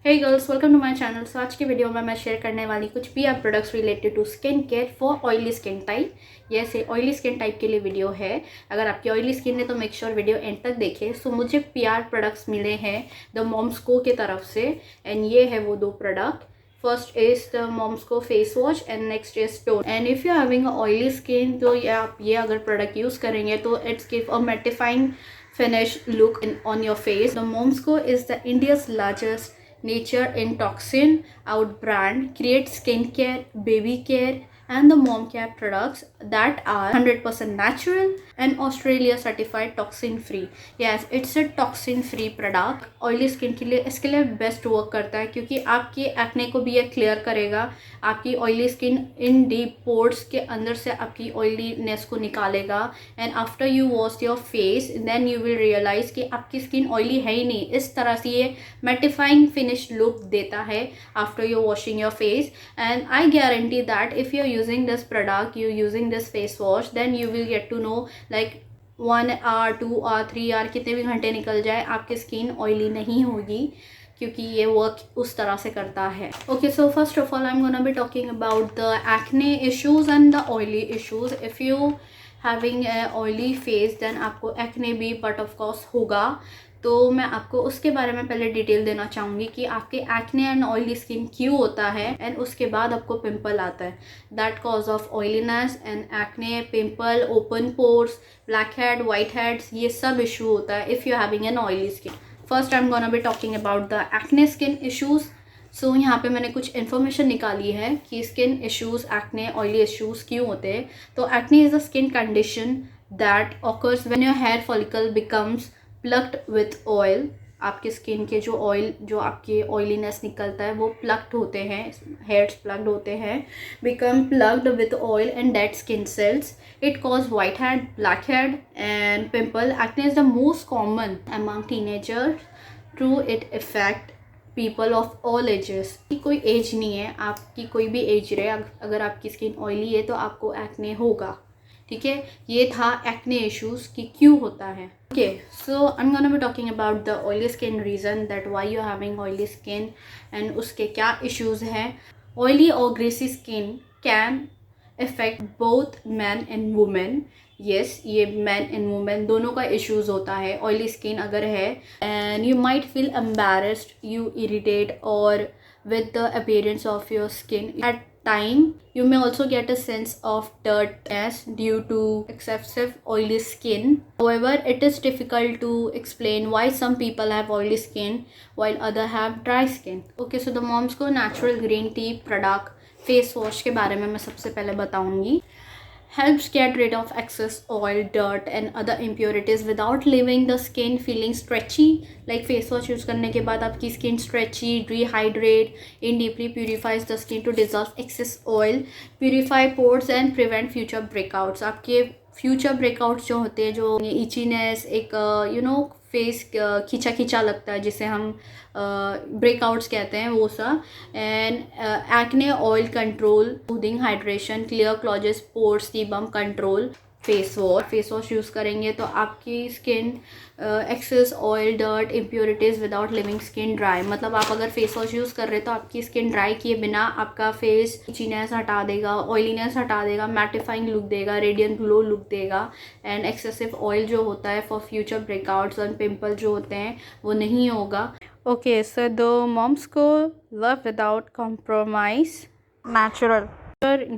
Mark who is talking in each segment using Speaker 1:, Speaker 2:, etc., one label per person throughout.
Speaker 1: Hey girls, welcome to my channel. So आज की video में मैं शेयर करने वाली कुछ PR products related to skin care for oily skin type. ये ऑयली स्किन टाइप के लिए वीडियो है। अगर आपकी ऑयली स्किन है तो मेक श्योर वीडियो एंड तक देखें। सो मुझे पीआर प्रोडक्ट्स मिले हैं द मॉम्सको के तरफ से, एंड ये है वो दो product. First is the Moms Co face wash and next is tone. And if you having oily skin तो आप ये अगर प्रोडक्ट यूज़ करेंगे तो it's give a mattifying finish look on your face. The Momsco is the India's largest nature in toxin out brand, creates skincare, baby care and the mom care products that are 100% natural and Australia certified toxin free. Yes, it's a toxin free product. Oily skin के लिए इसके लिए best work करता है क्योंकि आपकी acne को भी ये क्लियर करेगा। आपकी oily skin in deep pores के अंदर से आपकी ऑयलीनेस को निकालेगा। And after you wash your face then you will realise कि आपकी स्किन ऑयली है ही नहीं। इस तरह से ये मैटिफाइंग फिनिश लुक देता है after you washing your face. And I guarantee that if you are using this product, you using this face wash, then you will get to know like 1 hour 2 hour 3 hour कितने भी घंटे निकल जाए आपकी skin oily नहीं होगी क्योंकि ये वर्क उस तरह से करता है। Okay, so first of all I am gonna be talking about the acne issues and the oily issues. If you having a oily face then आपको एक्ने भी बट ऑफ कोर्स होगा। तो मैं आपको उसके बारे में पहले डिटेल देना चाहूँगी कि आपके एक्ने एंड ऑयली स्किन क्यों होता है, एंड उसके बाद आपको पिंपल आता है। That cause of oiliness and acne, pimple, open pores, black head, white heads, ये सब इशू होता है if you having an oily skin. First I am gonna be talking about the acne skin issues. So यहाँ पे मैंने कुछ information निकाली है कि skin issues, acne, oily issues क्यों होते हैं। तो acne is a skin condition that occurs when your hair follicle becomes plugged with oil. आपके स्किन के जो ऑयल, जो आपके ऑयलीनेस निकलता है वो प्लग्ड होते हैं, हेयर्स प्लग्ड होते हैं, become plugged with oil and dead skin cells. It causes white head, black head and pimple. Acne is the most common among teenagers. True, it affect people of all ages. की कोई as नहीं है, आपकी कोई भी as रहे, अगर आपकी स्किन ऑयली है तो आपको एक्ने होगा। ठीक है, ये था एक्ने इश्यूज कि क्यों होता है। Okay, so I am gonna be talking about the oily skin reason that why you having oily skin and उसके क्या इश्यूज हैं। ऑयली और greasy skin can affect both men and women. Yes, ये men and women दोनों का issues होता है oily skin अगर है। And you might feel embarrassed, you irritate और with the appearance of your skin. At time, you may also get a sense of dirtiness due to excessive oily skin. However, it is difficult to explain why some people have oily skin while others have dry skin. Okay, so the Momsco natural green tea product face wash के बारे में मैं सबसे पहले बताऊंगी। Helps get rid of excess oil, dirt and other impurities without leaving the skin feeling stretchy. Like face wash use करने के बाद आपकी skin stretchy, rehydrate, and deeply purifies the skin to dissolve excess oil, purify pores and prevent future breakouts. आपके future breakouts जो होते हैं, जो itchiness, एक फेस खींचा खींचा लगता है जिसे हम ब्रेकआउट्स कहते हैं, वो सा। And acne oil control, soothing hydration, clear clauses, pores, sebum control. Face wash use करेंगे तो आपकी skin excess oil, dirt, impurities without leaving skin dry. मतलब आप अगर फेस वॉश यूज़ कर रहे तो आपकी स्किन ड्राई किए बिना आपका फेस इचीनेस हटा देगा, ऑयलीनेस हटा देगा, मैटिफाइंग लुक देगा, रेडियंट ग्लो लुक देगा। एंड एक्सेसिव ऑयल जो होता है फॉर फ्यूचर ब्रेकआउट्स और पिंपल जो होते हैं वो नहीं होगा। Okay, so the Momsco love without compromise natural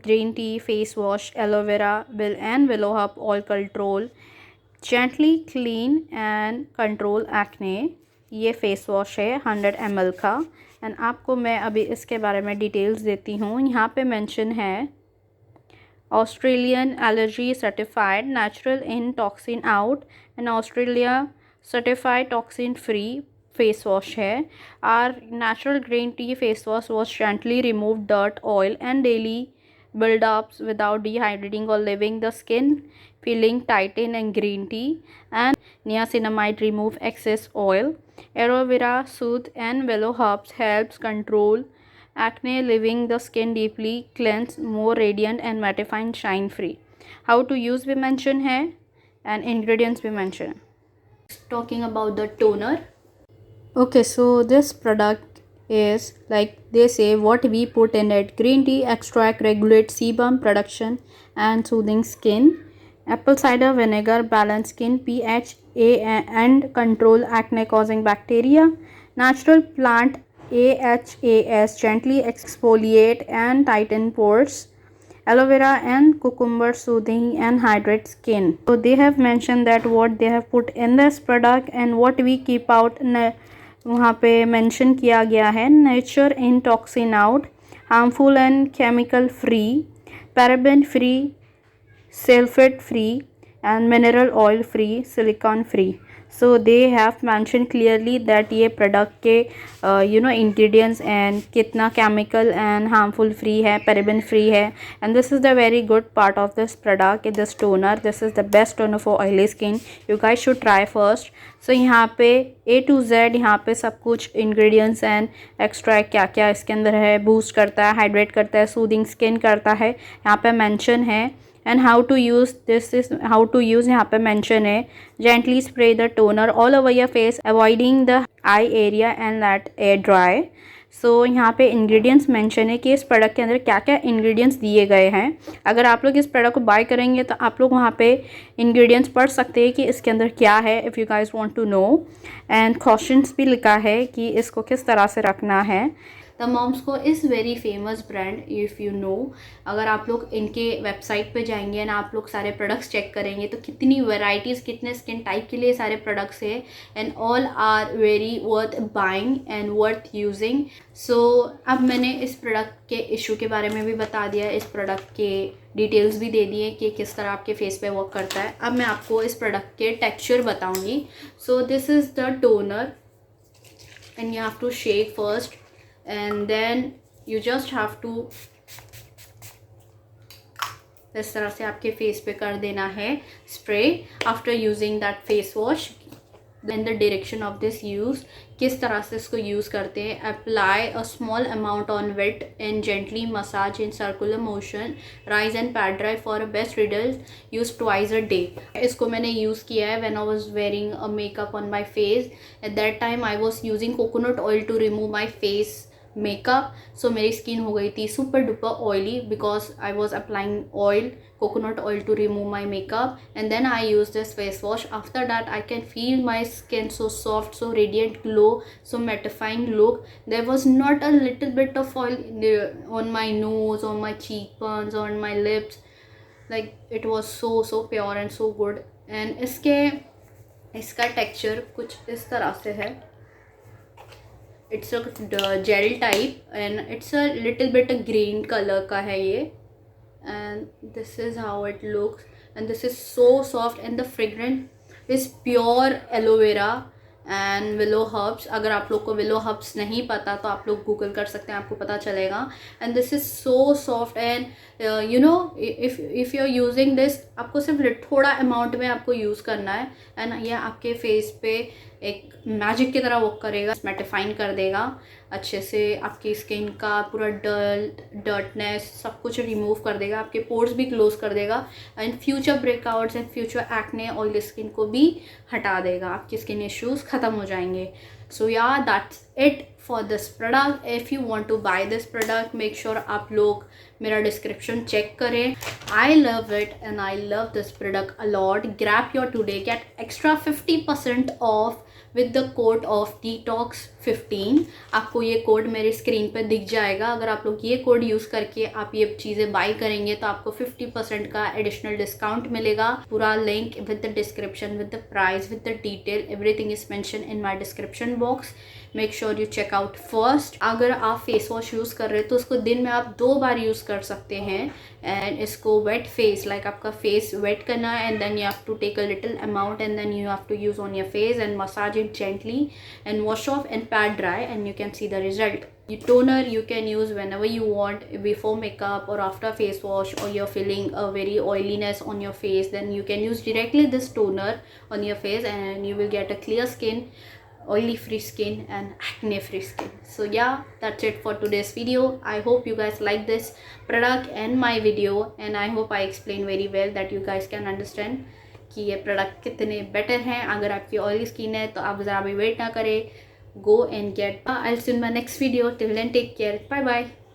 Speaker 1: green tea face wash, aloe vera and willow hop oil control, gently clean and control acne. ये फेस वॉश है 100 ml का। एंड आपको मैं अभी इसके बारे में डिटेल्स देती हूँ। यहाँ पे मेंशन है Australian allergy certified, natural in toxin out and Australia certified toxin free face wash है। Our natural green tea face wash wash gently remove dirt, oil and daily build-ups without dehydrating or leaving the skin feeling tighten. And green tea and niacinamide remove excess oil. Aloe vera, soothe and willow herbs helps control acne, leaving the skin deeply cleansed, more radiant and mattifying, shine free. How to use भी mention है and ingredients भी mention है. Talking about the toner. Okay, so this product is, like they say, what we put in it. Green tea extract regulates sebum production and soothing skin. Apple cider vinegar balance skin pH and control acne causing bacteria. Natural plant AHAS gently exfoliate and tighten pores. Aloe vera and cucumber soothing and hydrate skin. So they have mentioned that what they have put in this product and what we keep out. वहाँ पे mention किया गया है nature in toxin out, harmful and chemical free, paraben free, sulphate free and mineral oil free, silicone free. So they have mentioned clearly that ये product के ingredients and कितना chemical and harmful free है, paraben free है. And this is the very good part of this product, this toner. This is the best toner for oily skin. You guys should try first. So यहाँ पे A to Z यहाँ पे सब कुछ ingredients and extract क्या क्या इसके अंदर है, boost करता है, hydrate करता है, soothing skin करता है, यहाँ पे mention है. And how to use this is how to use यहाँ पे mention है. Gently spray the toner all over your face, avoiding the eye area and let air dry. So यहाँ पे ingredients mention है कि इस प्रोडक्ट के अंदर क्या क्या ingredients दिए गए हैं. अगर आप लोग इस प्रोडक्ट को बाय करेंगे तो आप लोग वहाँ पे ingredients पढ़ सकते हैं कि इसके अंदर क्या है, if you guys want to know. And cautions भी लिखा है कि इसको किस तरह से रखना है. The Moms Co is very famous brand, if you know. अगर आप लोग इनके वेबसाइट पे जाएंगे ना, आप लोग सारे प्रोडक्ट्स चेक करेंगे तो कितनी वैरायटीज़, कितने स्किन टाइप के लिए सारे प्रोडक्ट्स है. And all are very worth buying and worth using. So अब मैंने इस प्रोडक्ट के इशू के बारे में भी बता दिया, इस प्रोडक्ट के डिटेल्स भी दे दिए कि किस तरह आपके फेस पे वर्क करता है. अब मैं आपको इस प्रोडक्ट के टेक्सचर बताऊँगी. So this is the toner and you have to shake first. And then you just have to इस तरह से आपके फेस पे कर देना है spray after using that face wash. Then the direction of this use, किस तरह से इसको यूज़ करते हैं. Apply a small amount on wet and gently massage in circular motion, rinse and pad dry for a best result. Use twice a day. इसको मैंने use किया है when I was wearing a makeup on my face. At that time I was using coconut oil to remove my face makeup. So मेरी skin हो गई थी super duper oily because I was applying oil, coconut oil to remove my makeup. And then I use this face wash. After that I can feel my skin so soft, so radiant glow, so mattifying look. There was not a little bit of oil on my nose, on my cheekbones, on my lips. Like it was so pure and so good. And इसका texture कुछ इस तरह से है. It's a gel type and it's a little bit a green color का है ये. And this is how it looks and this is so soft and the fragrance is pure aloe vera and willow herbs. अगर आप लोग को willow herbs नहीं पता तो आप लोग गूगल कर सकते हैं, आपको पता चलेगा. and this is so soft and you know if you're using this, आपको सिर्फ थोड़ा अमाउंट में आपको यूज़ करना है and ये आपके फेस पे एक मैजिक की तरह वर्क करेगा, मैटिफाइन कर देगा अच्छे से. आपकी स्किन का पूरा डर्टनेस सब कुछ रिमूव कर देगा, आपके पोर्स भी क्लोज कर देगा and future breakouts and future acne oily skin को भी हटा देगा. आपकी स्किन इश्यूज ख़त्म हो जाएंगे. So yeah that's it for this product. If you want to buy this product make sure आप लोग मेरा डिस्क्रिप्शन चेक करें. I love it and I love this product a lot. Grab your today, get extra 50% off with the code of detox15. आपको ये code मेरे screen पर दिख जाएगा. अगर आप लोग ये कोड यूज़ करके आप ये चीज़ें बाय करेंगे तो आपको 50% का एडिशनल डिस्काउंट मिलेगा. पूरा link with the description, with the price, with the detail, everything is mention in my description box. Make sure you check out first. अगर आप फेस वॉश यूज़ कर रहे हैं तो उसको दिन में आप 2 बार यूज़ कर सकते हैं. एंड इसको वेट फेस, लाइक आपका फेस वेट करना है and then you have to take a little amount and then you have to use on your face and massage it gently and wash off and pat dry and you can see the result. Toner you can use whenever you want, before makeup or after face wash, or you're feeling a very oiliness on your face, then you can use directly this toner on your face and you will get a clear skin, oily free skin and acne free skin. So yeah, that's it for today's video. I hope you guys like this product and my video and I hope I explained very well that you guys can understand कि ये product कितने better हैं. अगर आपकी oily skin है तो आप ज़रा भी वेट ना करें, go and get. I'll see you in my next video. Till then, take care. Bye bye.